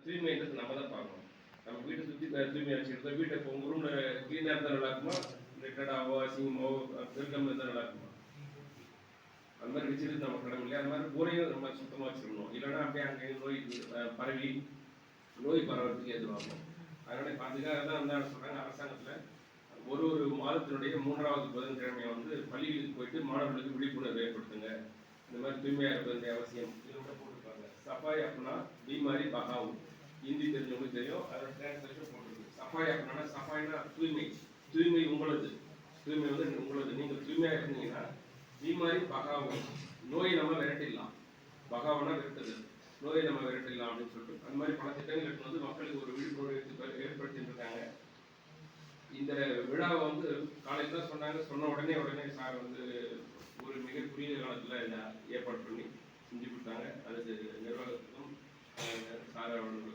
தூய்மைன்றது நம்ம தான் பார்க்கணும். நம்ம வீட்டை சுற்றி தூய்மையாக வச்சுக்கிட்டு வீட்டை இப்போ உங்கள் ரூமில் க்ளீனாக இருந்தால் நல்லா இருக்குமா, ரிட்டடாவோ அசிங்கமோ பெருக்கம் இருந்தால் நல்லா இருக்குமா? அந்த மாதிரி வச்சுட்டு நம்ம கடமை இல்லையா? அந்த மாதிரி ஊரையும் நம்ம சுத்தமாக வச்சுக்கணும். இல்லைன்னா அப்படியே அங்கே நோய் பரவி நோய் பரவறதுக்கு எதிர்வாகும். அதனால அதுக்காக தான் என்ன சொல்கிறாங்க, அரசாங்கத்தில் ஒரு மாதத்தினுடைய 3வது புதன்கிழமையை வந்து பள்ளிகளுக்கு போயிட்டு மாணவர்களுக்கு விழிப்புணர்வு ஏற்படுத்துங்க. இந்த மாதிரி தூய்மையாக இருப்பது அவசியம். இதோட போட்டுருப்பாங்க சஃபாய் அப்படின்னா பீமாரி பகாவும். ஹிந்தி தெரிஞ்சவங்களுக்கு தெரியும், அதோட டிரான்ஸ்லேஷன் போட்டுருக்கு. சஃபாய் அப்படின்னா சஃபாய்னா தூய்மை. தூய்மை உங்களது, தூய்மை வந்து உங்களது. நீங்கள் தூய்மையாக இருந்தீங்கன்னா பீமாரி பகாவும், நோயை நம்ம விரட்டிடலாம். பகாவனா விரட்டுது, நோயை நம்ம விரட்டிடலாம் அப்படின்னு சொல்லிட்டு அந்த மாதிரி பல திட்டங்கள் எடுத்து வந்து மக்களுக்கு ஒரு விழிப்புணர்வு ஏற்படுத்திட்டு இருக்காங்க. இந்த விழாவை வந்து காலையில் தான் சொன்ன உடனே சார் வந்து ஒரு மிக குறுகிய காலத்தில் இதை ஏற்பாடு பண்ணி செஞ்சு கொடுத்தாங்க. அதுக்கு நிர்வாகத்துக்கும் சார் அவர்களுக்கும்